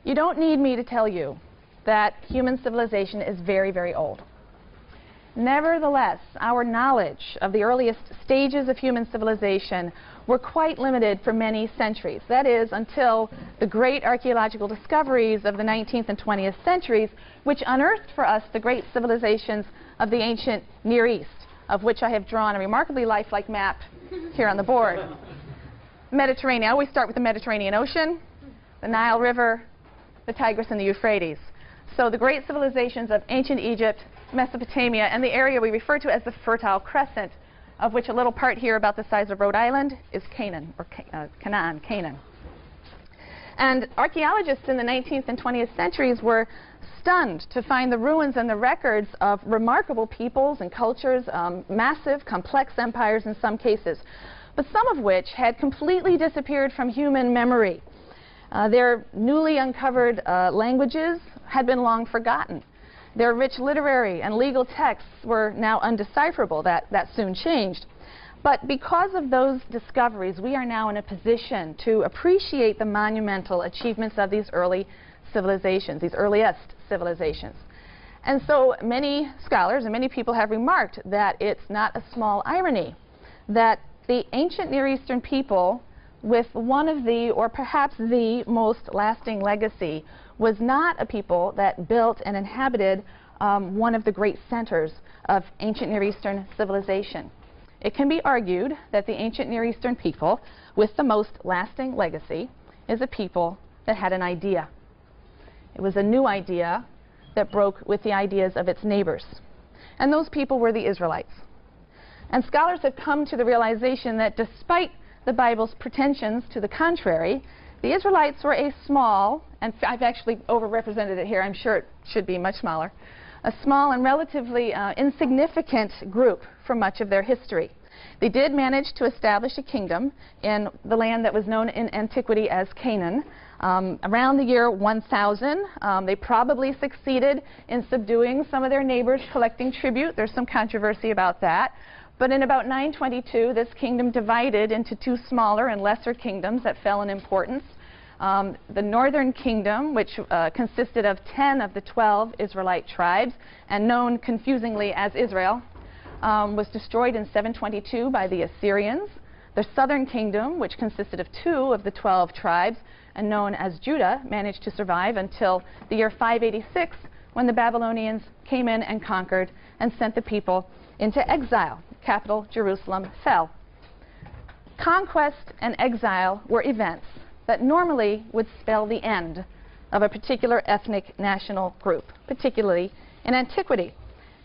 You don't need me to tell you that human civilization is very, very old. Nevertheless, our knowledge of the earliest stages of human civilization were quite limited for many centuries. That is, until the great archaeological discoveries of the 19th and 20th centuries, which unearthed for us the great civilizations of the ancient Near East, of which I have drawn a remarkably lifelike map here on the board. Mediterranean. I always start with the Mediterranean Ocean, the Nile River, the Tigris, and the Euphrates. So the great civilizations of ancient Egypt, Mesopotamia, and the area we refer to as the Fertile Crescent, of which a little part here about the size of Rhode Island is Canaan, or Canaan. And archaeologists in the 19th and 20th centuries were stunned to find the ruins and the records of remarkable peoples and cultures, massive, complex empires in some cases, but some of which had completely disappeared from human memory. Their newly uncovered languages had been long forgotten. Their rich literary and legal texts were now undecipherable. That soon changed. But because of those discoveries, we are now in a position to appreciate the monumental achievements of these early civilizations, these earliest civilizations. And so many scholars and many people have remarked that it's not a small irony that the ancient Near Eastern people, with one of the, or perhaps the most lasting legacy, was not a people that built and inhabited one of the great centers of ancient Near Eastern civilization. It can be argued that the ancient Near Eastern people with the most lasting legacy is a people that had an idea. It was a new idea that broke with the ideas of its neighbors. And those people were the Israelites. And scholars have come to the realization that despite the Bible's pretensions to the contrary, the Israelites were a small, and I've actually overrepresented it here, I'm sure it should be much smaller, a small and relatively insignificant group for much of their history. They did manage to establish a kingdom in the land that was known in antiquity as Canaan. Around the year 1000, they probably succeeded in subduing some of their neighbors, collecting tribute. There's some controversy about that. But in about 922, this kingdom divided into two smaller and lesser kingdoms that fell in importance. The northern kingdom, which consisted of 10 of the 12 Israelite tribes, and known confusingly as Israel, was destroyed in 722 by the Assyrians. The southern kingdom, which consisted of 2 of the 12 tribes, and known as Judah, managed to survive until the year 586, when the Babylonians came in and conquered and sent the people into exile. Capital Jerusalem fell. Conquest and exile were events that normally would spell the end of a particular ethnic national group, particularly in antiquity.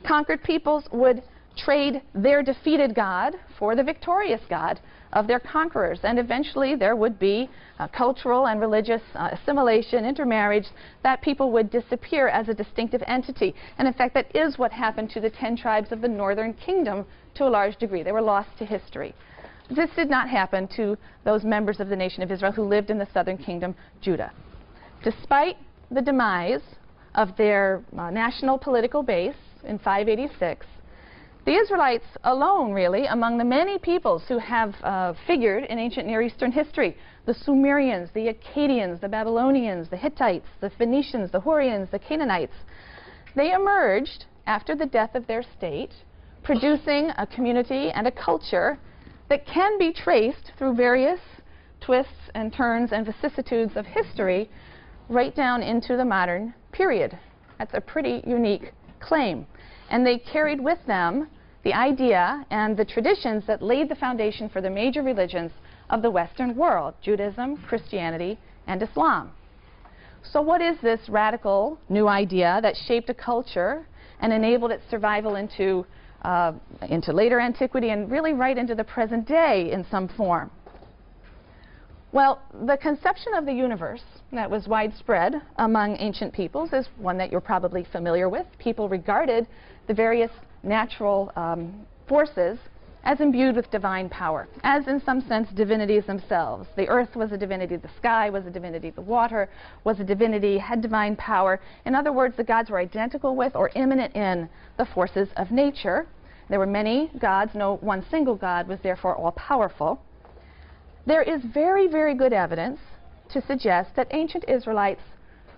Conquered peoples would trade their defeated God for the victorious God of their conquerors, and eventually there would be cultural and religious assimilation, intermarriage, that people would disappear as a distinctive entity. And in fact, that is what happened to the 10 tribes of the northern kingdom to a large degree. They were lost to history. This did not happen to those members of the nation of Israel who lived in the southern kingdom, Judah. Despite the demise of their national political base in 586, the Israelites alone, really, among the many peoples who have figured in ancient Near Eastern history, the Sumerians, the Akkadians, the Babylonians, the Hittites, the Phoenicians, the Hurrians, the Canaanites, they emerged after the death of their state, producing a community and a culture that can be traced through various twists and turns and vicissitudes of history right down into the modern period. That's a pretty unique claim. And they carried with them the idea and the traditions that laid the foundation for the major religions of the Western world: Judaism, Christianity, and Islam. So what is this radical new idea that shaped a culture and enabled its survival into later antiquity and really right into the present day in some form? Well, the conception of the universe that was widespread among ancient peoples is one that you're probably familiar with. People regarded the various natural forces as imbued with divine power, as in some sense divinities themselves. The earth was a divinity, the sky was a divinity, the water was a divinity, had divine power. In other words, the gods were identical with or immanent in the forces of nature. There were many gods, no one single god was therefore all-powerful. There is very, very good evidence to suggest that ancient Israelites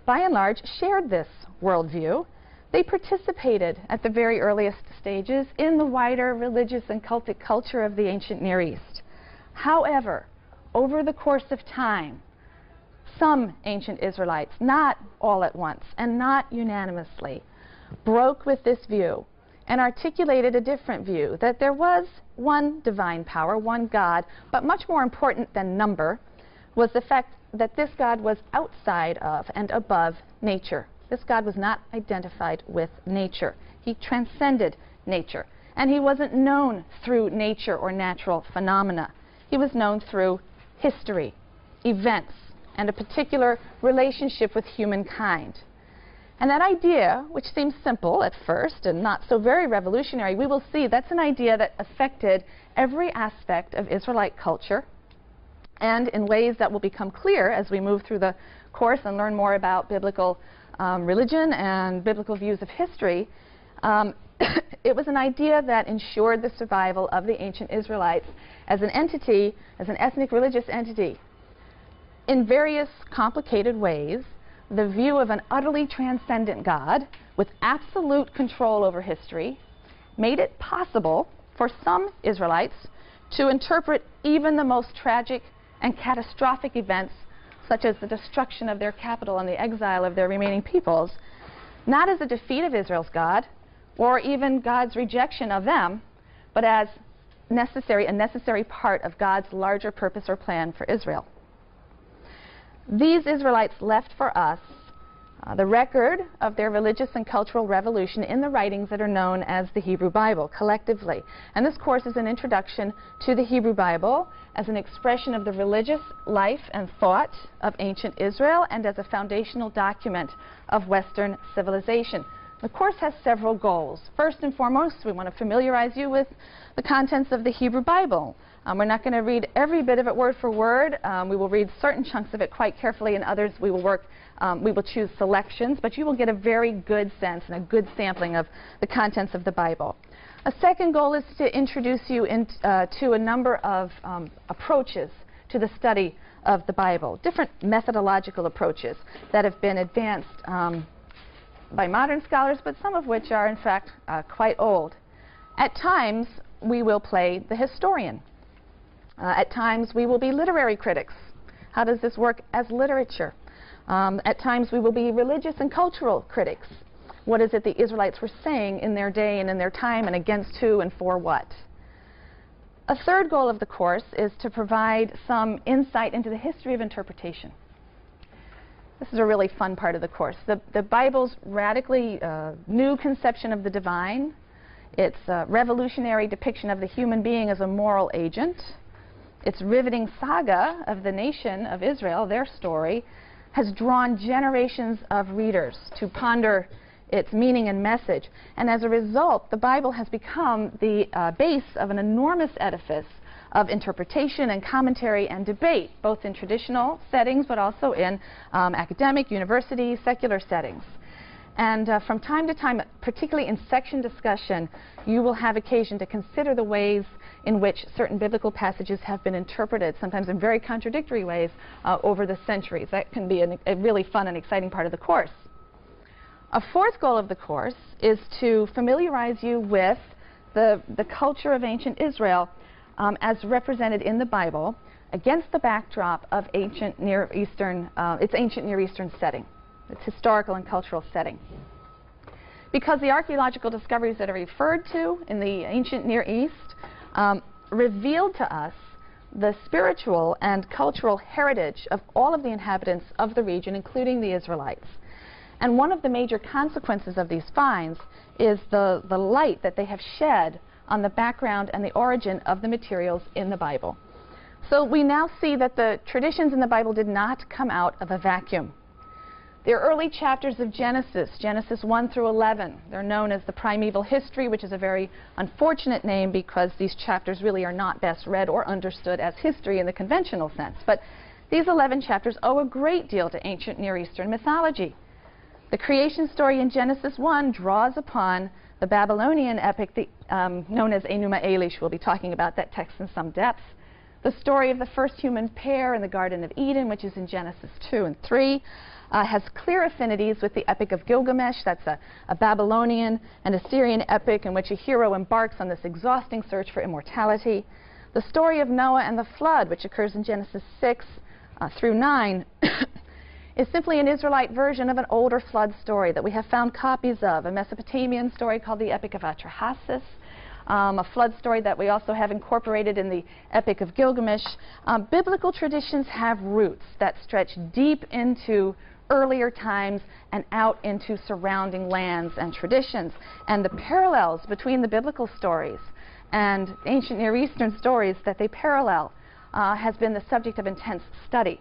by and large, shared this worldview. They participated at the very earliest stages in the wider religious and cultic culture of the ancient Near East. However, over the course of time, some ancient Israelites, not all at once and not unanimously, broke with this view and articulated a different view, that there was one divine power, one God, but much more important than number was the fact that this God was outside of and above nature. This God was not identified with nature. He transcended nature. And he wasn't known through nature or natural phenomena. He was known through history, events, and a particular relationship with humankind. And that idea, which seems simple at first and not so very revolutionary, we will see that's an idea that affected every aspect of Israelite culture, and in ways that will become clear as we move through the course and learn more about biblical religion and biblical views of history. It was an idea that ensured the survival of the ancient Israelites as an entity, as an ethnic religious entity. In various complicated ways, the view of an utterly transcendent God with absolute control over history made it possible for some Israelites to interpret even the most tragic and catastrophic events, such as the destruction of their capital and the exile of their remaining peoples, not as a defeat of Israel's God, or even God's rejection of them, but as a necessary part of God's larger purpose or plan for Israel. These Israelites left for us the record of their religious and cultural revolution in the writings that are known as the Hebrew Bible, collectively. And this course is an introduction to the Hebrew Bible as an expression of the religious life and thought of ancient Israel and as a foundational document of Western civilization. The course has several goals. First and foremost, we want to familiarize you with the contents of the Hebrew Bible. We're not going to read every bit of it word for word. We will read certain chunks of it quite carefully, and others we will choose selections, but you will get a very good sense and a good sampling of the contents of the Bible. A second goal is to introduce you to a number of approaches to the study of the Bible, different methodological approaches that have been advanced by modern scholars, but some of which are in fact quite old. At times we will play the historian. At times we will be literary critics. How does this work as literature? At times we will be religious and cultural critics. What is it the Israelites were saying in their day and in their time, and against who and for what? A third goal of the course is to provide some insight into the history of interpretation. This is a really fun part of the course. The Bible's radically new conception of the divine, its revolutionary depiction of the human being as a moral agent, its riveting saga of the nation of Israel, their story, has drawn generations of readers to ponder its meaning and message. And as a result, the Bible has become the base of an enormous edifice of interpretation and commentary and debate, both in traditional settings but also in academic, university, secular settings. And from time to time, particularly in section discussion, you will have occasion to consider the ways in which certain biblical passages have been interpreted, sometimes in very contradictory ways, over the centuries. That can be a really fun and exciting part of the course. A fourth goal of the course is to familiarize you with the culture of ancient Israel as represented in the Bible against the backdrop of its ancient Near Eastern setting, its historical and cultural setting. Because the archaeological discoveries that are referred to in the ancient Near East revealed to us the spiritual and cultural heritage of all of the inhabitants of the region, including the Israelites. And one of the major consequences of these finds is the light that they have shed on the background and the origin of the materials in the Bible. So we now see that the traditions in the Bible did not come out of a vacuum. The early chapters of Genesis, Genesis 1 through 11, they're known as the primeval history, which is a very unfortunate name because these chapters really are not best read or understood as history in the conventional sense. But these 11 chapters owe a great deal to ancient Near Eastern mythology. The creation story in Genesis 1 draws upon the Babylonian epic known as Enuma Elish. We'll be talking about that text in some depth. The story of the first human pair in the Garden of Eden, which is in Genesis 2 and 3. has clear affinities with the Epic of Gilgamesh. That's a Babylonian and Assyrian epic in which a hero embarks on this exhausting search for immortality. The story of Noah and the flood, which occurs in Genesis 6 through 9, is simply an Israelite version of an older flood story that we have found copies of, a Mesopotamian story called the Epic of Atrahasis, a flood story that we also have incorporated in the Epic of Gilgamesh. Biblical traditions have roots that stretch deep into earlier times and out into surrounding lands and traditions. And the parallels between the biblical stories and ancient Near Eastern stories that they parallel has been the subject of intense study.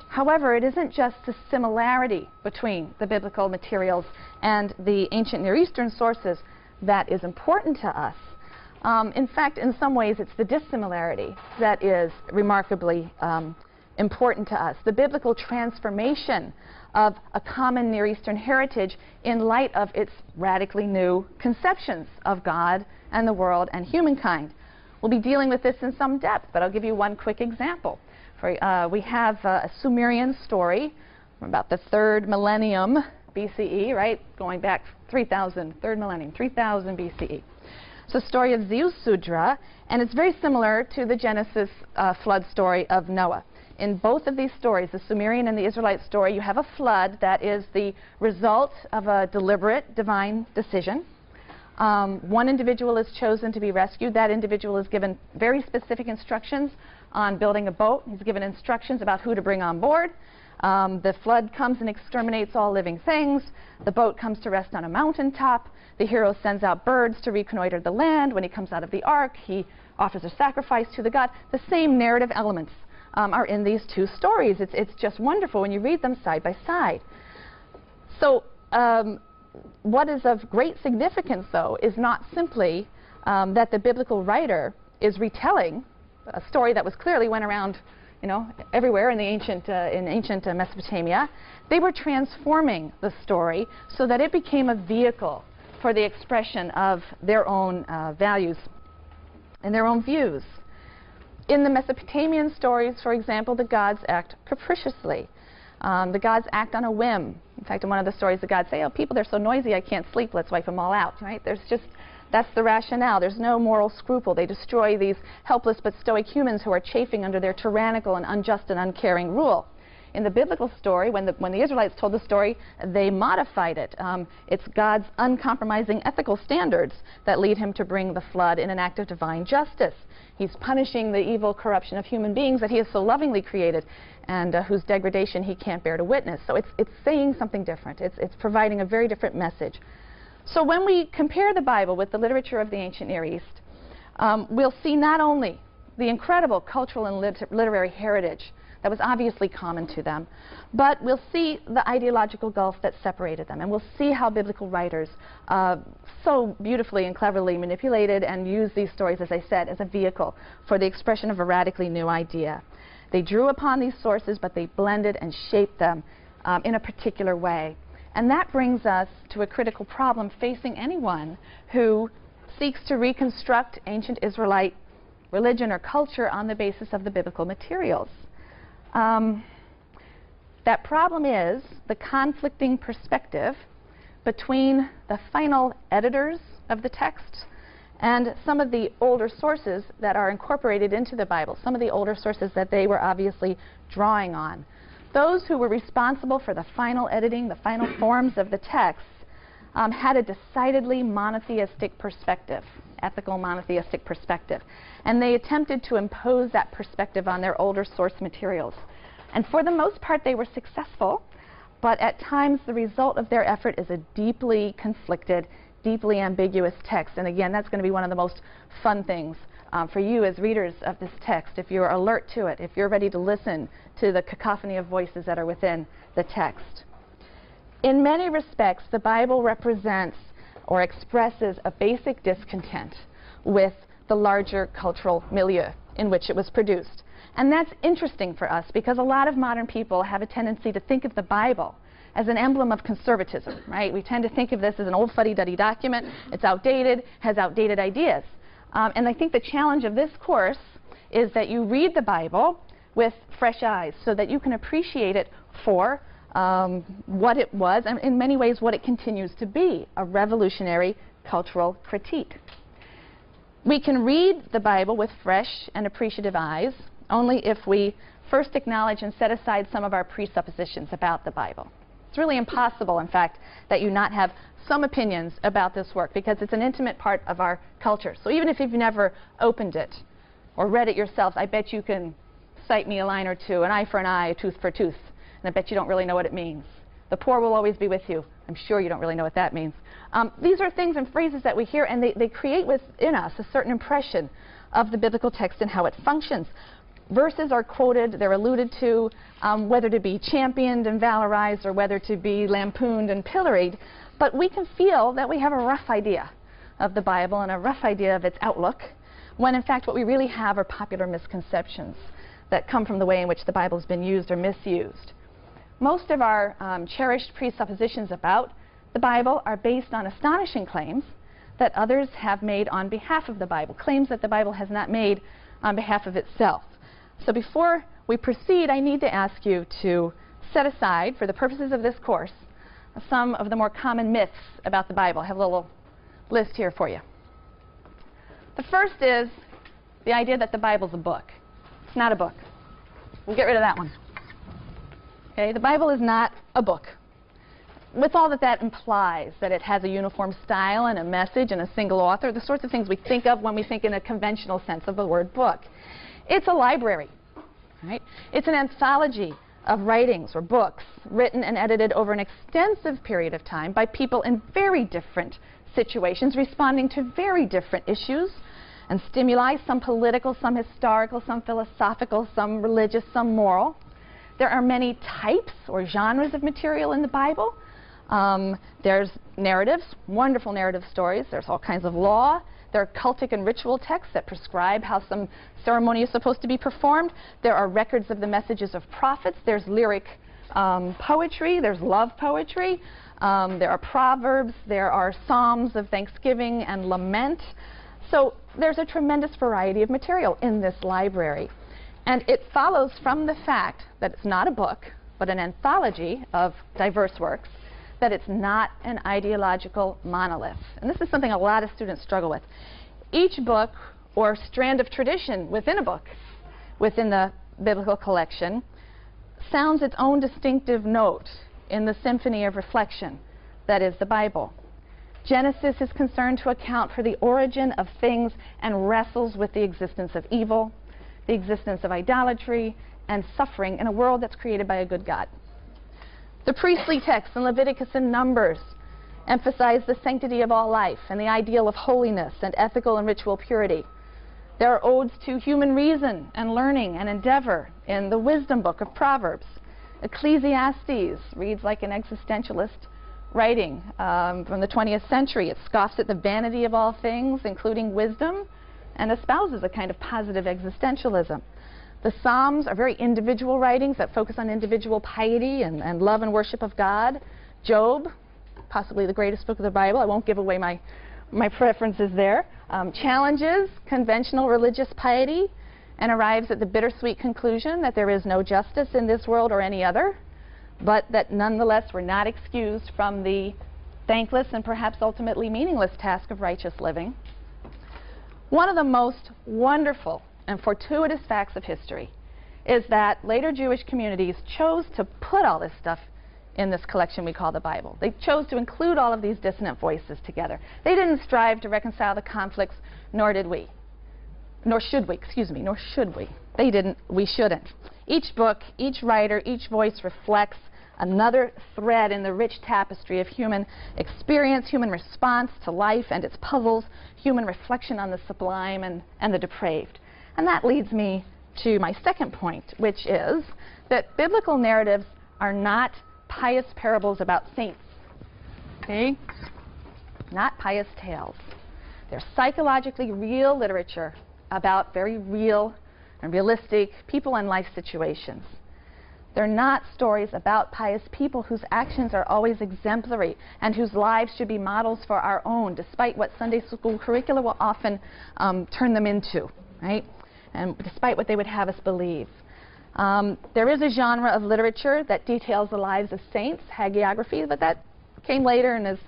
However, it isn't just the similarity between the biblical materials and the ancient Near Eastern sources that is important to us. In fact, in some ways, it's the dissimilarity that is remarkably important to us. The biblical transformation of a common Near Eastern heritage in light of its radically new conceptions of God and the world and humankind. We'll be dealing with this in some depth, but I'll give you one quick example. We have a Sumerian story from about the 3rd millennium BCE, right? Going back 3,000 BCE. It's the story of Ziusudra, and it's very similar to the Genesis flood story of Noah. In both of these stories, the Sumerian and the Israelite story, you have a flood that is the result of a deliberate divine decision. One individual is chosen to be rescued. That individual is given very specific instructions on building a boat. He's given instructions about who to bring on board. The flood comes and exterminates all living things. The boat comes to rest on a mountaintop. The hero sends out birds to reconnoiter the land. When he comes out of the ark, he offers a sacrifice to the god. The same narrative elements are in these two stories. It's just wonderful when you read them side by side. So what is of great significance, though, is not simply that the biblical writer is retelling a story that was clearly went around, you know, everywhere in the ancient Mesopotamia. They were transforming the story so that it became a vehicle for the expression of their own values and their own views. In the Mesopotamian stories, for example, the gods act capriciously. The gods act on a whim. In fact, in one of the stories, the gods say, "Oh, people, they're so noisy, I can't sleep. Let's wipe them all out." Right? That's the rationale. There's no moral scruple. They destroy these helpless but stoic humans who are chafing under their tyrannical and unjust and uncaring rule. In the biblical story, when the Israelites told the story, they modified it. It's God's uncompromising ethical standards that lead him to bring the flood in an act of divine justice. He's punishing the evil corruption of human beings that he has so lovingly created and whose degradation he can't bear to witness. So it's saying something different. It's providing a very different message. So when we compare the Bible with the literature of the ancient Near East, we'll see not only the incredible cultural and literary heritage that was obviously common to them, but we'll see the ideological gulf that separated them, and we'll see how biblical writers so beautifully and cleverly manipulated and used these stories, as I said, as a vehicle for the expression of a radically new idea. They drew upon these sources, but they blended and shaped them in a particular way. And that brings us to a critical problem facing anyone who seeks to reconstruct ancient Israelite religion or culture on the basis of the biblical materials. That problem is the conflicting perspective between the final editors of the text and some of the older sources that are incorporated into the Bible, some of the older sources that they were obviously drawing on. Those who were responsible for the final editing, the final forms of the texts, had a decidedly monotheistic perspective, ethical monotheistic perspective. And they attempted to impose that perspective on their older source materials. And for the most part, they were successful, but at times the result of their effort is a deeply conflicted, deeply ambiguous text. And again, that's going to be one of the most fun things for you as readers of this text, if you're alert to it, if you're ready to listen to the cacophony of voices that are within the text. In many respects, the Bible represents or expresses a basic discontent with the larger cultural milieu in which it was produced. And that's interesting for us because a lot of modern people have a tendency to think of the Bible as an emblem of conservatism, right? We tend to think of this as an old fuddy-duddy document. It's outdated, has outdated ideas. And I think the challenge of this course is that you read the Bible with fresh eyes so that you can appreciate it for what it was, and in many ways what it continues to be, a revolutionary cultural critique. We can read the Bible with fresh and appreciative eyes only if we first acknowledge and set aside some of our presuppositions about the Bible. It's really impossible, in fact, that you not have some opinions about this work, because it's an intimate part of our culture. So even if you've never opened it or read it yourself, I bet you can cite me a line or two, an eye for an eye, a tooth for a tooth, and I bet you don't really know what it means. The poor will always be with you. I'm sure you don't really know what that means. These are things and phrases that we hear, and they create within us a certain impression of the biblical text and how it functions. Verses are quoted, they're alluded to, whether to be championed and valorized or whether to be lampooned and pilloried, but we can feel that we have a rough idea of the Bible and a rough idea of its outlook, when in fact what we really have are popular misconceptions that come from the way in which the Bible has been used or misused. Most of our cherished presuppositions about the Bible are based on astonishing claims that others have made on behalf of the Bible, claims that the Bible has not made on behalf of itself. So before we proceed, I need to ask you to set aside, for the purposes of this course, some of the more common myths about the Bible. I have a little list here for you. The first is the idea that the Bible's a book. It's not a book. We'll get rid of that one. Okay, the Bible is not a book, with all that that implies, that it has a uniform style and a message and a single author, the sorts of things we think of when we think in a conventional sense of the word book. It's a library, right? It's an anthology of writings or books written and edited over an extensive period of time by people in very different situations, responding to very different issues and stimuli, some political, some historical, some philosophical, some religious, some moral. There are many types or genres of material in the Bible. There's narratives, wonderful narrative stories. There's all kinds of law. There are cultic and ritual texts that prescribe how some ceremony is supposed to be performed. There are records of the messages of prophets. There's lyric poetry. There's love poetry. There are proverbs. There are psalms of thanksgiving and lament. So there's a tremendous variety of material in this library. And it follows from the fact that it's not a book, but an anthology of diverse works, that it's not an ideological monolith. And this is something a lot of students struggle with. Each book or strand of tradition within a book, within the biblical collection, sounds its own distinctive note in the symphony of reflection that is the Bible. Genesis is concerned to account for the origin of things and wrestles with the existence of evil, the existence of idolatry, and suffering in a world that's created by a good God. The priestly texts in Leviticus and Numbers emphasize the sanctity of all life and the ideal of holiness and ethical and ritual purity. There are odes to human reason and learning and endeavor in the wisdom book of Proverbs. Ecclesiastes reads like an existentialist writing from the 20th century. It scoffs at the vanity of all things, including wisdom, and espouses a kind of positive existentialism. The Psalms are very individual writings that focus on individual piety and love and worship of God. Job, possibly the greatest book of the Bible. I won't give away my preferences there. Challenges conventional religious piety and arrives at the bittersweet conclusion that there is no justice in this world or any other, but that nonetheless we're not excused from the thankless and perhaps ultimately meaningless task of righteous living. One of the most wonderful and fortuitous facts of history is that later Jewish communities chose to put all this stuff in this collection we call the Bible. They chose to include all of these dissonant voices together. They didn't strive to reconcile the conflicts, nor did we. Nor should we, nor should we. They didn't, we shouldn't. Each book, each writer, each voice reflects another thread in the rich tapestry of human experience, human response to life and its puzzles, human reflection on the sublime and the depraved. And that leads me to my second point, which is that biblical narratives are not pious parables about saints. Okay? Not pious tales. They're psychologically real literature about very real and realistic people and life situations. They're not stories about pious people whose actions are always exemplary and whose lives should be models for our own, despite what Sunday school curricula will often turn them into, right? And despite what they would have us believe. There is a genre of literature that details the lives of saints, hagiography, but that came later and is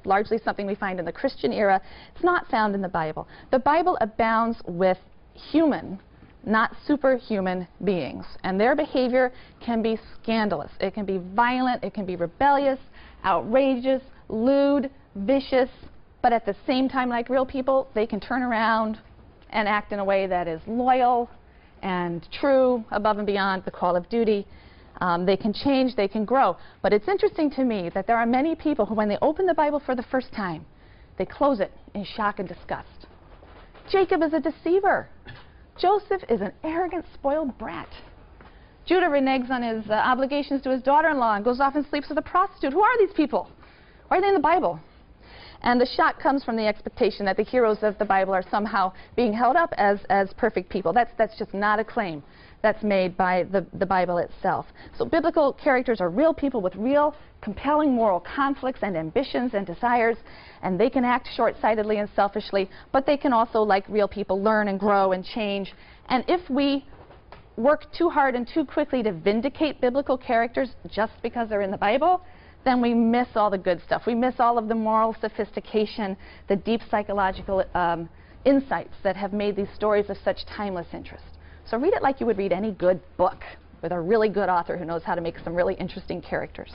largely something we find in the Christian era. It's not found in the Bible. The Bible abounds with human, not superhuman beings, and their behavior can be scandalous. It can be violent, it can be rebellious, outrageous, lewd, vicious, but at the same time, like real people, they can turn around and act in a way that is loyal and true, above and beyond the call of duty. They can change, they can grow. But it's interesting to me that there are many people who, when they open the Bible for the first time, they close it in shock and disgust. Jacob is a deceiver. Joseph is an arrogant, spoiled brat. Judah reneges on his obligations to his daughter-in-law and goes off and sleeps with a prostitute. Who are these people? Why are they in the Bible? And the shock comes from the expectation that the heroes of the Bible are somehow being held up as perfect people. That's just not a claim that's made by the Bible itself. So biblical characters are real people with real, compelling moral conflicts and ambitions and desires, and they can act short-sightedly and selfishly, but they can also, like real people, learn and grow and change. And if we work too hard and too quickly to vindicate biblical characters just because they're in the Bible, then we miss all the good stuff. We miss all of the moral sophistication, the deep psychological insights that have made these stories of such timeless interest. So read it like you would read any good book with a really good author who knows how to make some really interesting characters.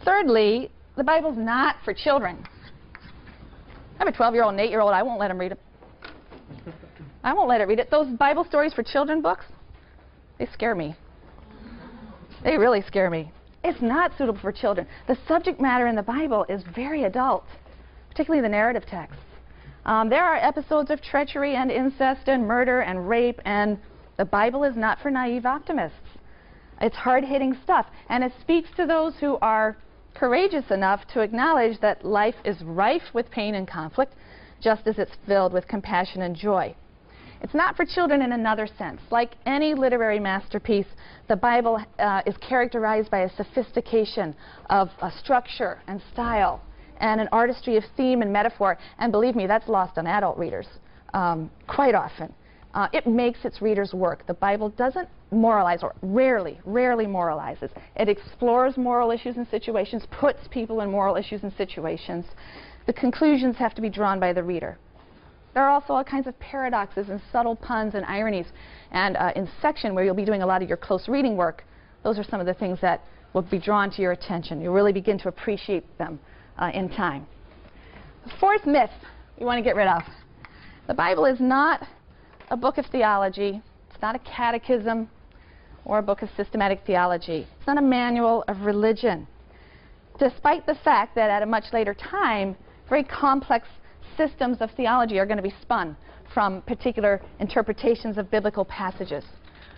Thirdly, the Bible's not for children. I have a 12-year-old and 8-year-old. I won't let him read it. I won't let it read it. Those Bible stories for children books, they scare me. They really scare me. It's not suitable for children. The subject matter in the Bible is very adult, particularly the narrative texts. There are episodes of treachery and incest and murder and rape, and the Bible is not for naive optimists. It's hard-hitting stuff, and it speaks to those who are courageous enough to acknowledge that life is rife with pain and conflict, just as it's filled with compassion and joy. It's not for children in another sense. Like any literary masterpiece, the Bible is characterized by a sophistication of structure and style and an artistry of theme and metaphor. And believe me, that's lost on adult readers quite often. It makes its readers work. The Bible doesn't moralize, or rarely moralizes. It explores moral issues and situations, puts people in moral issues and situations. The conclusions have to be drawn by the reader. There are also all kinds of paradoxes and subtle puns and ironies. And in section, where you'll be doing a lot of your close reading work, those are some of the things that will be drawn to your attention. You'll really begin to appreciate them in time. The fourth myth we want to get rid of. The Bible is not a book of theology. It's not a catechism or a book of systematic theology. It's not a manual of religion. Despite the fact that at a much later time, very complex systems of theology are going to be spun from particular interpretations of biblical passages.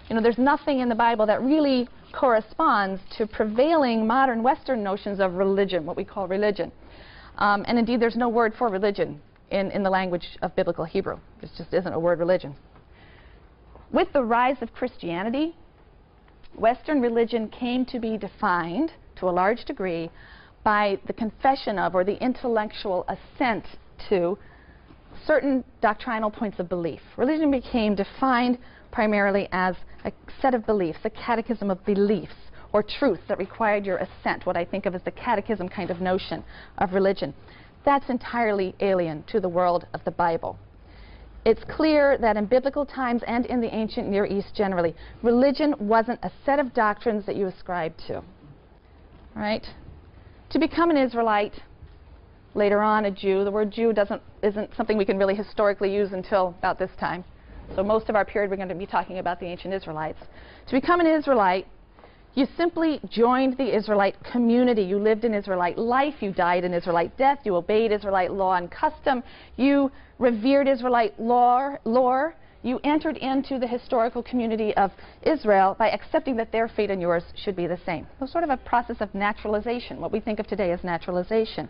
You know, there's nothing in the Bible that really corresponds to prevailing modern Western notions of religion, what we call religion. And indeed, there's no word for religion in the language of biblical Hebrew. There just isn't a word religion. With the rise of Christianity, Western religion came to be defined, to a large degree, by the confession of, or the intellectual assent to, certain doctrinal points of belief. Religion became defined primarily as a set of beliefs, a catechism of beliefs or truths that required your assent, what I think of as the catechism kind of notion of religion. That's entirely alien to the world of the Bible. It's clear that in biblical times and in the ancient Near East generally, religion wasn't a set of doctrines that you ascribed to. Right? To become an Israelite, later on a Jew, the word Jew isn't something we can really historically use until about this time. So most of our period we're going to be talking about the ancient Israelites. To become an Israelite, you simply joined the Israelite community. You lived in Israelite life. You died in Israelite death. You obeyed Israelite law and custom. You revered Israelite lore. You entered into the historical community of Israel by accepting that their fate and yours should be the same. It was sort of a process of naturalization, what we think of today as naturalization.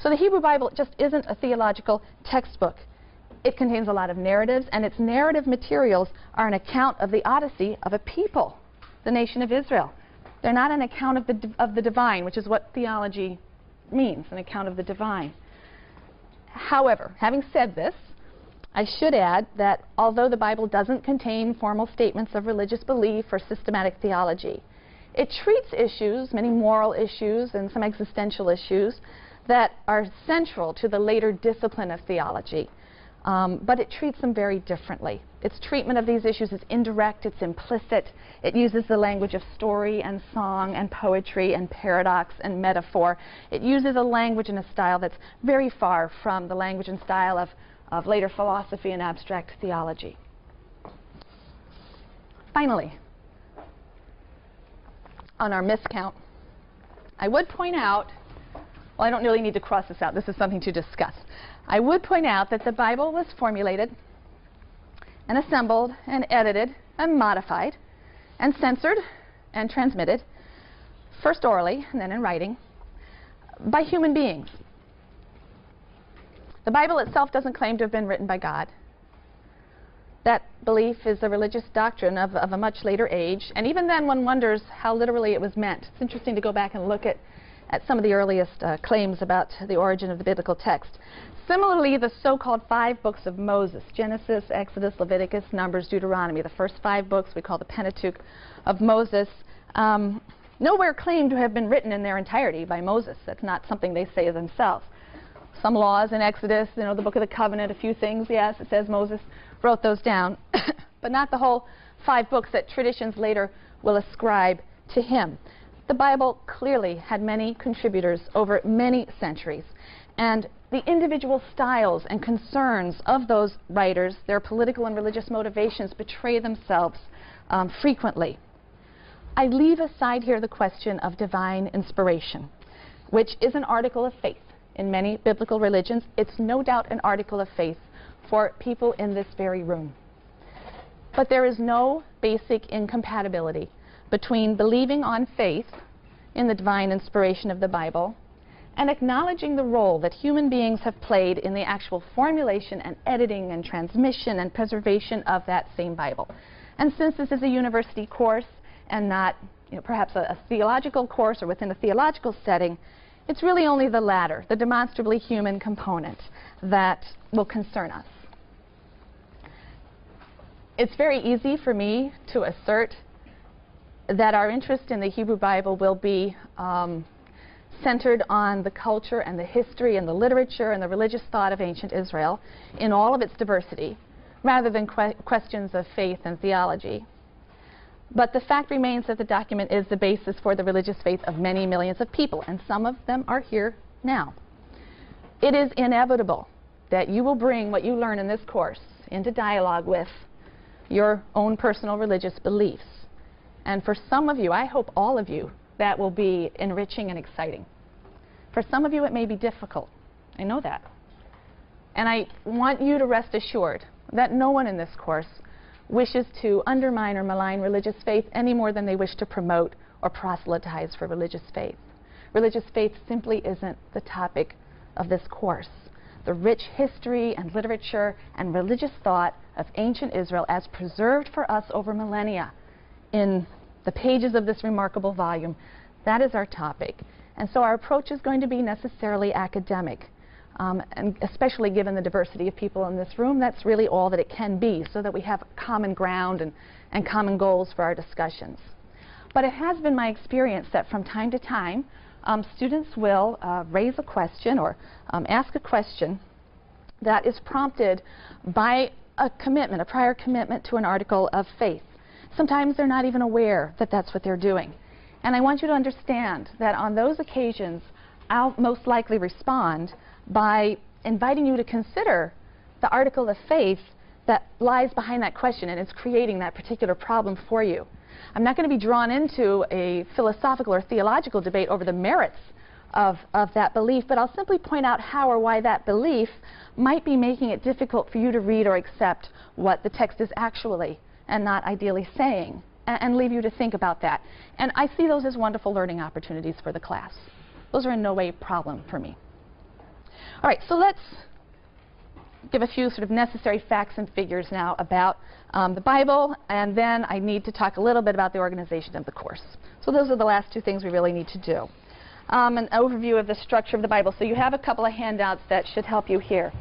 So the Hebrew Bible just isn't a theological textbook. It contains a lot of narratives, and its narrative materials are an account of the odyssey of a people, the nation of Israel. They're not an account of the divine, which is what theology means, an account of the divine. However, having said this, I should add that although the Bible doesn't contain formal statements of religious belief or systematic theology, it treats issues, many moral issues and some existential issues, that are central to the later discipline of theology. But it treats them very differently. Its treatment of these issues is indirect, it's implicit. It uses the language of story and song and poetry and paradox and metaphor. It uses a language and a style that's very far from the language and style of later philosophy and abstract theology. Finally, on our miscount, I would point out, well, I don't really need to cross this out. This is something to discuss. I would point out that the Bible was formulated and assembled and edited and modified and censored and transmitted, first orally and then in writing, by human beings. The Bible itself doesn't claim to have been written by God. That belief is a religious doctrine of a much later age, and even then one wonders how literally it was meant. It's interesting to go back and look at some of the earliest claims about the origin of the biblical text. Similarly, the so-called 5 books of Moses, Genesis, Exodus, Leviticus, Numbers, Deuteronomy, the first 5 books we call the Pentateuch of Moses, nowhere claim to have been written in their entirety by Moses. That's not something they say themselves. Some laws in Exodus, you know, the Book of the Covenant, a few things, yes, it says Moses wrote those down, but not the whole 5 books that traditions later will ascribe to him. The Bible clearly had many contributors over many centuries, and the individual styles and concerns of those writers, their political and religious motivations, betray themselves frequently. I leave aside here the question of divine inspiration, which is an article of faith in many biblical religions. It's no doubt an article of faith for people in this very room. But there is no basic incompatibility between believing on faith in the divine inspiration of the Bible and acknowledging the role that human beings have played in the actual formulation and editing and transmission and preservation of that same Bible. And since this is a university course and not, you know, perhaps a theological course or within a theological setting, it's really only the latter, the demonstrably human component, that will concern us. It's very easy for me to assert that our interest in the Hebrew Bible will be centered on the culture and the history and the literature and the religious thought of ancient Israel in all of its diversity, rather than questions of faith and theology. But the fact remains that the document is the basis for the religious faith of many millions of people, and some of them are here now. It is inevitable that you will bring what you learn in this course into dialogue with your own personal religious beliefs. And for some of you, I hope all of you, that will be enriching and exciting. For some of you, it may be difficult. I know that. And I want you to rest assured that no one in this course wishes to undermine or malign religious faith any more than they wish to promote or proselytize for religious faith. Religious faith simply isn't the topic of this course. The rich history and literature and religious thought of ancient Israel as preserved for us over millennia in the pages of this remarkable volume, that is our topic. And so our approach is going to be necessarily academic. And especially given the diversity of people in this room, that's really all that it can be, so that we have common ground and common goals for our discussions. But it has been my experience that from time to time, students will raise a question or ask a question that is prompted by a commitment, a prior commitment to an article of faith. Sometimes they're not even aware that that's what they're doing. And I want you to understand that on those occasions, I'll most likely respond by inviting you to consider the article of faith that lies behind that question and is creating that particular problem for you. I'm not going to be drawn into a philosophical or theological debate over the merits of that belief, but I'll simply point out how or why that belief might be making it difficult for you to read or accept what the text is actually and not ideally saying, and leave you to think about that. And I see those as wonderful learning opportunities for the class. Those are in no way a problem for me. All right, so let's give a few sort of necessary facts and figures now about the Bible, and then I need to talk a little bit about the organization of the course. So those are the last two things we really need to do. An overview of the structure of the Bible. So you have a couple of handouts that should help you here.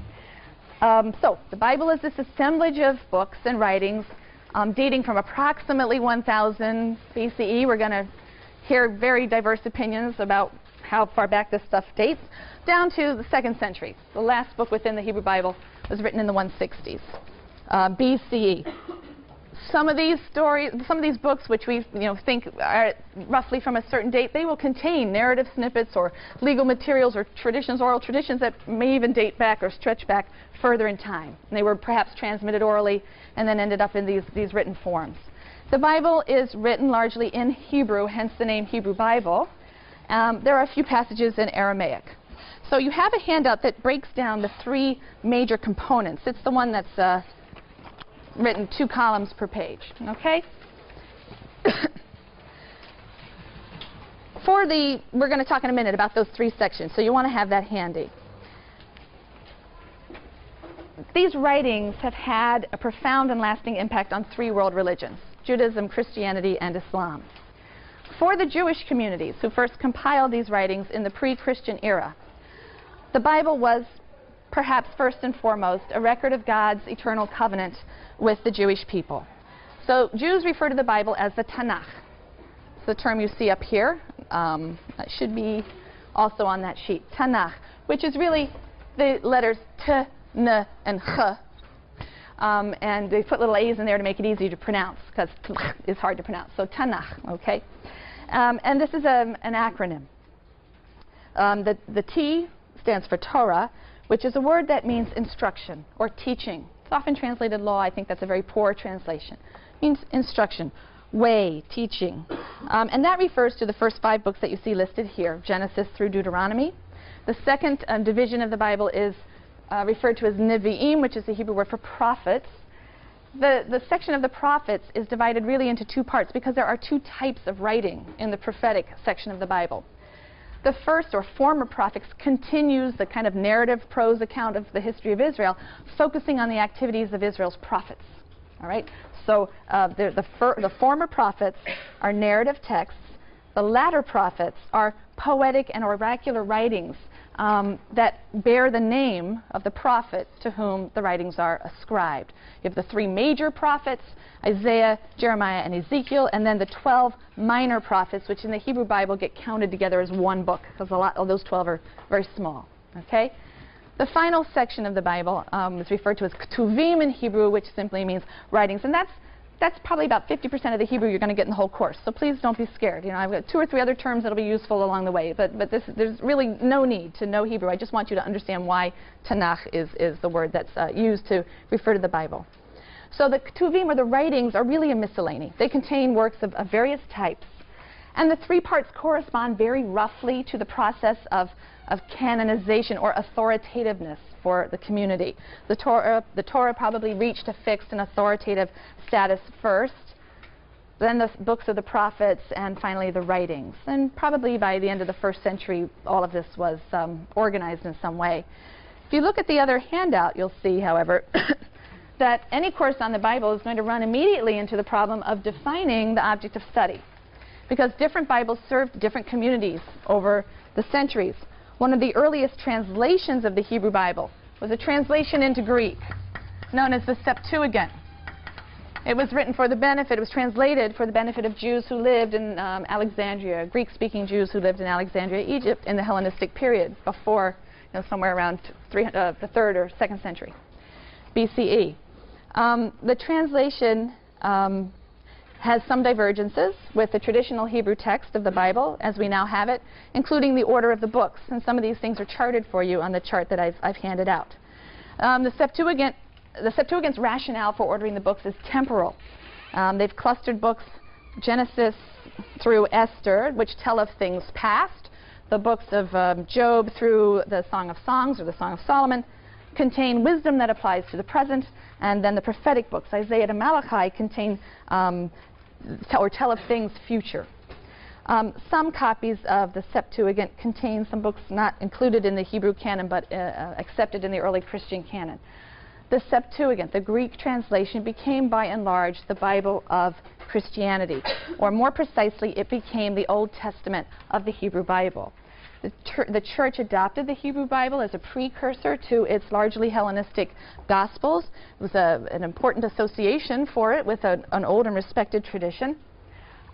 So the Bible is this assemblage of books and writings dating from approximately 1000 BCE. We're going to hear very diverse opinions about how far back this stuff dates, down to the 2nd century. The last book within the Hebrew Bible was written in the 160s BCE. Some of these stories, some of these books, which we think are roughly from a certain date, they will contain narrative snippets or legal materials or traditions, oral traditions that may even date back or stretch back further in time. And they were perhaps transmitted orally and then ended up in these written forms. The Bible is written largely in Hebrew, hence the name Hebrew Bible. There are a few passages in Aramaic. So you have a handout that breaks down the 3 major components. It's the one that's written 2 columns per page. Okay? We're going to talk in a minute about those 3 sections, so you want to have that handy. These writings have had a profound and lasting impact on 3 world religions: Judaism, Christianity, and Islam. For the Jewish communities who first compiled these writings in the pre-Christian era, the Bible was perhaps first and foremost a record of God's eternal covenant with the Jewish people. So Jews refer to the Bible as the Tanakh. It's the term you see up here. It should be also on that sheet. Tanakh, which is really the letters T, N, and Ch. And they put little A's in there to make it easy to pronounce, because it's hard to pronounce. So Tanakh, okay? And this is an acronym. The T stands for Torah, which is a word that means instruction or teaching. It's often translated law. I think that's a very poor translation. It means instruction, way, teaching. And that refers to the first 5 books that you see listed here, Genesis through Deuteronomy. The second division of the Bible is referred to as Nevi'im, which is the Hebrew word for prophets. The section of the prophets is divided really into 2 parts because there are 2 types of writing in the prophetic section of the Bible. The first, or former prophets, continues the kind of narrative prose account of the history of Israel, focusing on the activities of Israel's prophets. All right? So the former prophets are narrative texts. The latter prophets are poetic and oracular writings that bear the name of the prophet to whom the writings are ascribed. You have the 3 major prophets, Isaiah, Jeremiah, and Ezekiel, and then the 12 minor prophets, which in the Hebrew Bible get counted together as one book, because a lot of those 12 are very small. Okay? The final section of the Bible is referred to as Ketuvim in Hebrew, which simply means writings, and that's probably about 50% of the Hebrew you're going to get in the whole course. So please don't be scared. I've got 2 or 3 other terms that'll be useful along the way, but there's really no need to know Hebrew. I just want you to understand why Tanakh is the word that's used to refer to the Bible. So the Ketuvim, or the writings, are really a miscellany. They contain works of various types. And the 3 parts correspond very roughly to the process of canonization or authoritativeness for the community. The Torah probably reached a fixed and authoritative status first, then the books of the prophets, and finally the writings. And probably by the end of the 1st century, all of this was organized in some way. If you look at the other handout, you'll see, however, that any course on the Bible is going to run immediately into the problem of defining the object of study, because different Bibles served different communities over the centuries. One of the earliest translations of the Hebrew Bible was a translation into Greek, known as the Septuagint. It was written for the benefit, it was translated for the benefit of Jews who lived in Alexandria, Greek-speaking Jews who lived in Alexandria, Egypt, in the Hellenistic period, before, somewhere around the 3rd or 2nd century BCE. The translation has some divergences with the traditional Hebrew text of the Bible as we now have it, including the order of the books. And some of these things are charted for you on the chart that I've handed out. The Septuagint's rationale for ordering the books is temporal. They've clustered books, Genesis through Esther, which tell of things past. The books of Job through the Song of Songs or the Song of Solomon contain wisdom that applies to the present. And then the prophetic books, Isaiah to Malachi, contain or tell of things future. Some copies of the Septuagint contain some books not included in the Hebrew canon but accepted in the early Christian canon. the Septuagint, the Greek translation, became by and large the Bible of Christianity, or more precisely, it became the Old Testament of the Hebrew Bible. The church adopted the Hebrew Bible as a precursor to its largely Hellenistic Gospels. It was an important association for it with an old and respected tradition.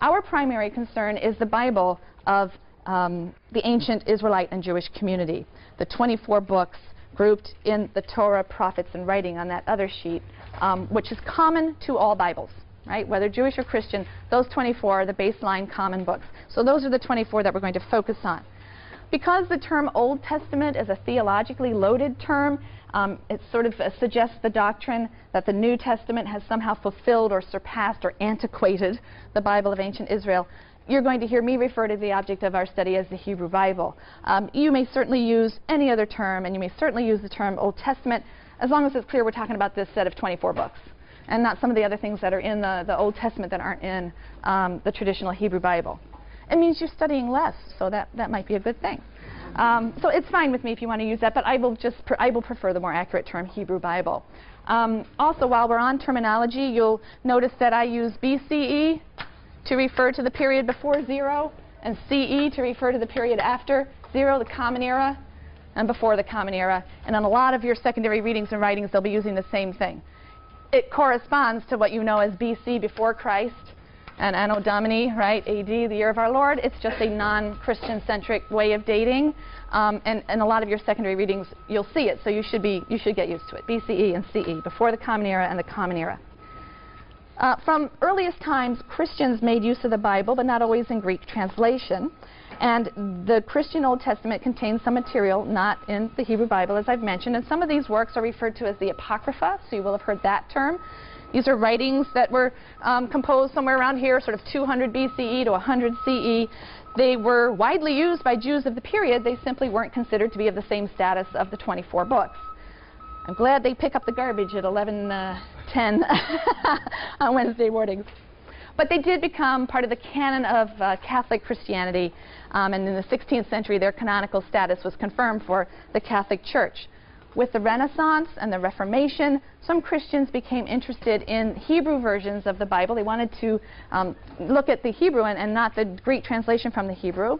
Our primary concern is the Bible of the ancient Israelite and Jewish community, the 24 books grouped in the Torah, prophets, and writing on that other sheet, which is common to all Bibles, right? Whether Jewish or Christian, those 24 are the baseline common books. So those are the 24 that we're going to focus on. Because the term Old Testament is a theologically loaded term, it sort of suggests the doctrine that the New Testament has somehow fulfilled or surpassed or antiquated the Bible of ancient Israel. You're going to hear me refer to the object of our study as the Hebrew Bible. You may certainly use any other term, and you may certainly use the term Old Testament, as long as it's clear we're talking about this set of 24 books, and not some of the other things that are in the Old Testament that aren't in the traditional Hebrew Bible. It means you're studying less, so that might be a good thing. So it's fine with me if you want to use that, but I will prefer the more accurate term Hebrew Bible. Also, while we're on terminology, you'll notice that I use BCE to refer to the period before 0, and CE to refer to the period after 0, the Common Era, and before the Common Era. And in a lot of your secondary readings and writings, they'll be using the same thing. It corresponds to what you know as BC, before Christ, and Anno Domini, right, AD, the year of our Lord. It's just a non-Christian-centric way of dating. And in a lot of your secondary readings, you'll see it, so you should get used to it. BCE and CE, before the Common Era and the Common Era. From earliest times, Christians made use of the Bible, but not always in Greek translation. And the Christian Old Testament contains some material not in the Hebrew Bible, as I've mentioned. And some of these works are referred to as the Apocrypha, so you will have heard that term. These are writings that were composed somewhere around here, sort of 200 BCE to 100 CE. They were widely used by Jews of the period. They simply weren't considered to be of the same status of the 24 books. I'm glad they pick up the garbage at 11:10 on Wednesday mornings. But they did become part of the canon of Catholic Christianity, and in the 16th century their canonical status was confirmed for the Catholic Church. With the Renaissance and the Reformation, some Christians became interested in Hebrew versions of the Bible. They wanted to look at the Hebrew and not the Greek translation from the Hebrew.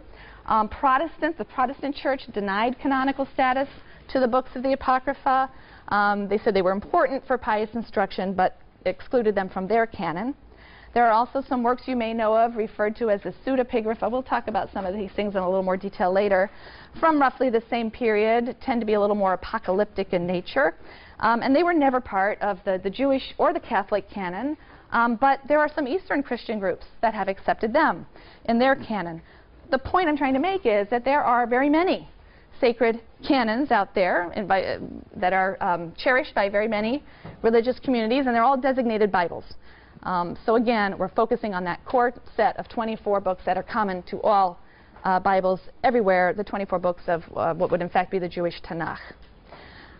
Protestants, the Protestant Church, denied canonical status to the books of the Apocrypha. They said they were important for pious instruction, but excluded them from their canon. There are also some works you may know of referred to as the pseudepigrapha. We'll talk about some of these things in a little more detail later. From roughly the same period, tend to be a little more apocalyptic in nature. And they were never part of the Jewish or the Catholic canon, but there are some Eastern Christian groups that have accepted them in their canon. The point I'm trying to make is that there are very many sacred canons out there that are cherished by very many religious communities, and they're all designated Bibles. So again, we're focusing on that core set of 24 books that are common to all Bibles everywhere, the 24 books of what would in fact be the Jewish Tanakh.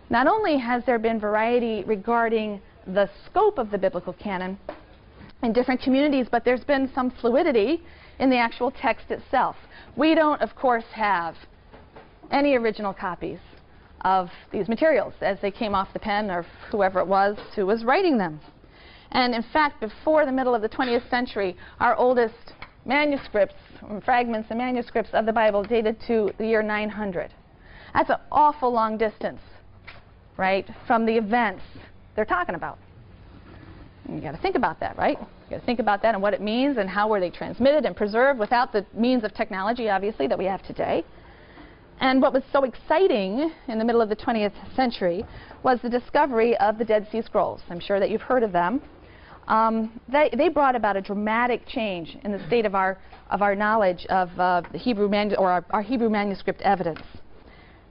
Not only has there been variety regarding the scope of the biblical canon in different communities, but there's been some fluidity in the actual text itself. We don't, of course, have any original copies of these materials as they came off the pen of whoever it was who was writing them. And in fact, before the middle of the 20th century, our oldest manuscripts, fragments and manuscripts of the Bible dated to the year 900. That's an awful long distance, right, from the events they're talking about. And you got to think about that, right? You got to think about that and what it means and how were they transmitted and preserved without the means of technology, obviously, that we have today. And what was so exciting in the middle of the 20th century was the discovery of the Dead Sea Scrolls. I'm sure that you've heard of them. They brought about a dramatic change in the state of our knowledge of the Hebrew our Hebrew manuscript evidence.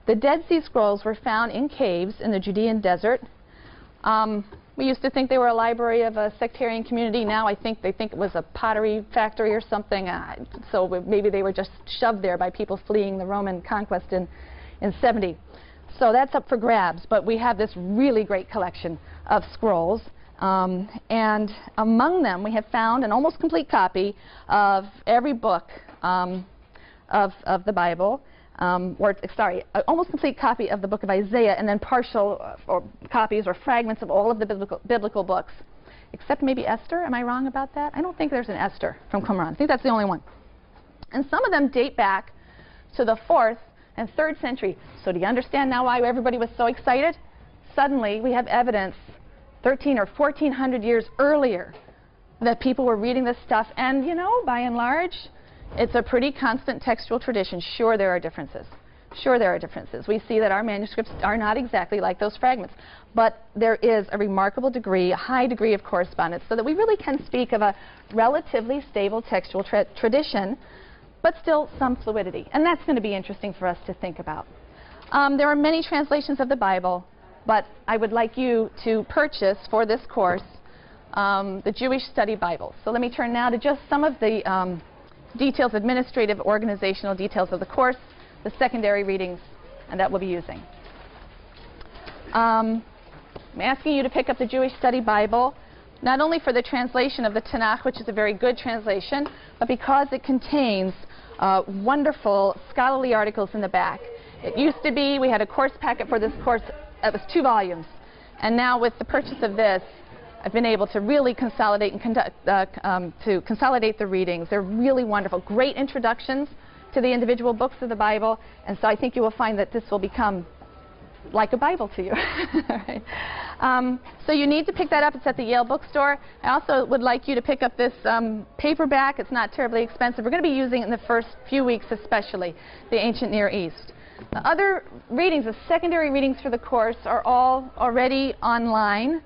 The Dead Sea Scrolls were found in caves in the Judean desert. We used to think they were a library of a sectarian community. Now I think they think it was a pottery factory or something. So maybe they were just shoved there by people fleeing the Roman conquest in 70. So that's up for grabs. But we have this really great collection of scrolls. And among them, we have found an almost complete copy of every book of the Bible. almost complete copy of the book of Isaiah, and then partial or copies or fragments of all of the biblical books, except maybe Esther. Am I wrong about that? I don't think there's an Esther from Qumran. I think that's the only one. And some of them date back to the 4th and 3rd century. So do you understand now why everybody was so excited? Suddenly, we have evidence 13 or 1400 years earlier that people were reading this stuff, and you know, by and large, it's a pretty constant textual tradition. Sure, there are differences. Sure, there are differences. We see that our manuscripts are not exactly like those fragments, but there is a remarkable degree, a high degree of correspondence, so that we really can speak of a relatively stable textual tradition, but still some fluidity. And that's going to be interesting for us to think about. There are many translations of the Bible, but I would like you to purchase for this course the Jewish Study Bible. So let me turn now to just some of the details, administrative, organizational details of the course, the secondary readings, and that we'll be using. I'm asking you to pick up the Jewish Study Bible, not only for the translation of the Tanakh, which is a very good translation, but because it contains wonderful scholarly articles in the back. It used to be, we had a course packet for this course that was 2 volumes. And now with the purchase of this, I've been able to really consolidate and consolidate the readings. They're really wonderful. Great introductions to the individual books of the Bible. And so I think you will find that this will become like a Bible to you. Right. So you need to pick that up. It's at the Yale bookstore. I also would like you to pick up this paperback. It's not terribly expensive. We're going to be using it in the first few weeks, especially the ancient Near East. The other readings, the secondary readings for the course, are all already online.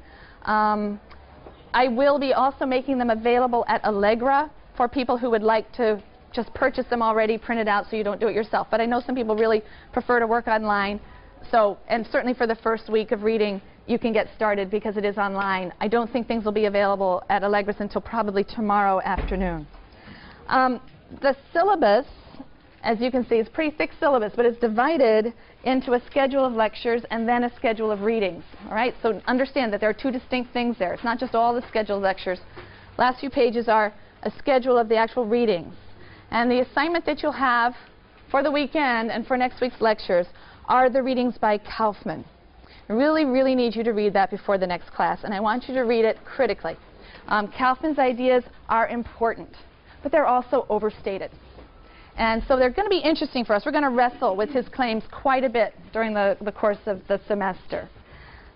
I will be also making them available at Allegra for people who would like to just purchase them already printed out so you don't do it yourself. But I know some people really prefer to work online. So, and certainly for the first week of reading, you can get started because it is online. I don't think things will be available at Allegra's until probably tomorrow afternoon. The syllabus, as you can see, is a pretty thick syllabus, but it's divided into a schedule of lectures and then a schedule of readings. All right? So understand that there are 2 distinct things there. It's not just all the scheduled lectures. Last few pages are a schedule of the actual readings. And the assignment that you'll have for the weekend and for next week's lectures are the readings by Kaufman. I really, really need you to read that before the next class, and I want you to read it critically. Kaufman's ideas are important, but they're also overstated. And so they're going to be interesting for us. We're going to wrestle with his claims quite a bit during the course of the semester.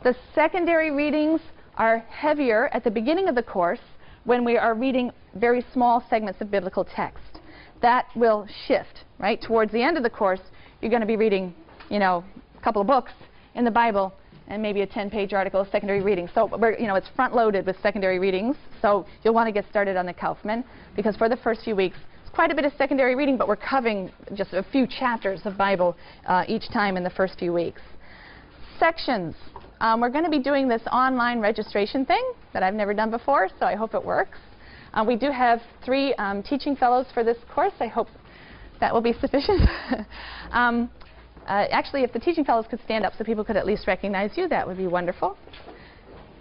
The secondary readings are heavier at the beginning of the course when we are reading very small segments of biblical text. That will shift, right? Towards the end of the course, you're going to be reading, you know, a couple of books in the Bible and maybe a 10-page article of secondary reading. So it's front-loaded with secondary readings. So you'll want to get started on the Kaufman because for the first few weeks, quite a bit of secondary reading, but we're covering just a few chapters of Bible each time in the first few weeks. Sections. We're going to be doing this online registration thing that I've never done before, so I hope it works. We do have 3 teaching fellows for this course. I hope that will be sufficient. Actually, if the teaching fellows could stand up so people could at least recognize you, that would be wonderful.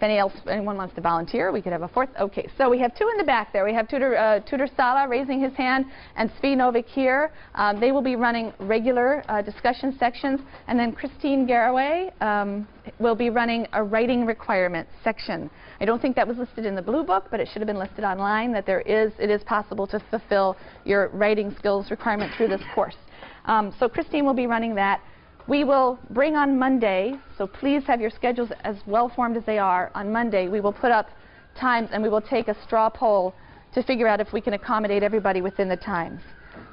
If anyone wants to volunteer, we could have a 4th. Okay, so we have 2 in the back there. We have Tudor Sala raising his hand and Svi Novik here. They will be running regular discussion sections. And then Christine Garraway will be running a writing requirement section. I don't think that was listed in the blue book, but it should have been listed online that it is possible to fulfill your writing skills requirement through this course. So Christine will be running that. We will bring on Monday, so please have your schedules as well formed as they are. On Monday, we will put up times and we will take a straw poll to figure out if we can accommodate everybody within the times.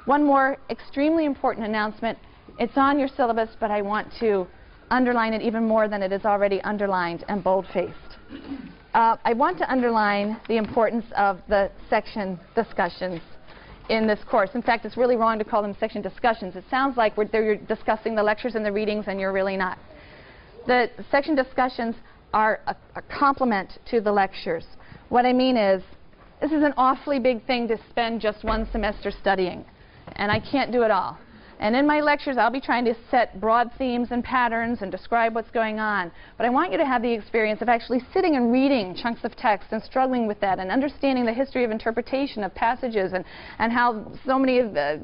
One more extremely important announcement. It's on your syllabus, but I want to underline it even more than it is already underlined and bold-faced. I want to underline the importance of the section discussions in this course. In fact, it's really wrong to call them section discussions. It sounds like you're discussing the lectures and the readings, and you're really not. The section discussions are a complement to the lectures. What I mean is, this is an awfully big thing to spend just 1 semester studying, and I can't do it all. And in my lectures, I'll be trying to set broad themes and patterns and describe what's going on. But I want you to have the experience of actually sitting and reading chunks of text and struggling with that and understanding the history of interpretation of passages and how so many of the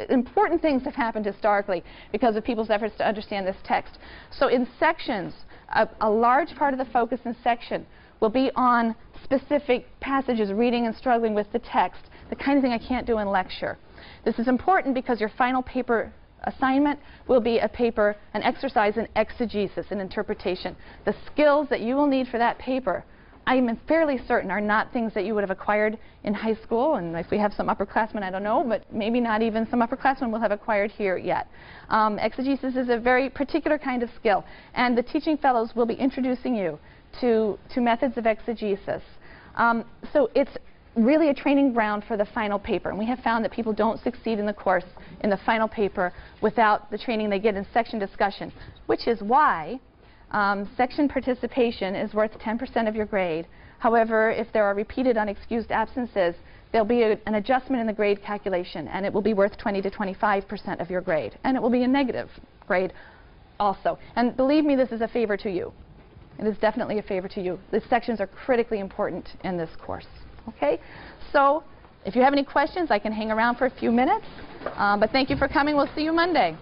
important things have happened historically because of people's efforts to understand this text. So in sections, a large part of the focus in section will be on specific passages, reading and struggling with the text, the kind of thing I can't do in lecture. This is important because your final paper assignment will be an exercise in exegesis and interpretation. The skills that you will need for that paper, I'm fairly certain, are not things that you would have acquired in high school, and if we have some upperclassmen, I don't know, but maybe not even some upperclassmen will have acquired here yet. Exegesis is a very particular kind of skill, and the teaching fellows will be introducing you to methods of exegesis. So it's really a training ground for the final paper, and we have found that people don't succeed in the course in the final paper without the training they get in section discussion, which is why section participation is worth 10% of your grade. However, if there are repeated unexcused absences, there'll be an adjustment in the grade calculation, and it will be worth 20 to 25% of your grade, and it will be a negative grade also. And believe me, this is a favor to you. It is definitely a favor to you. The sections are critically important in this course. Okay? So if you have any questions, I can hang around for a few minutes. But thank you for coming. We'll see you Monday.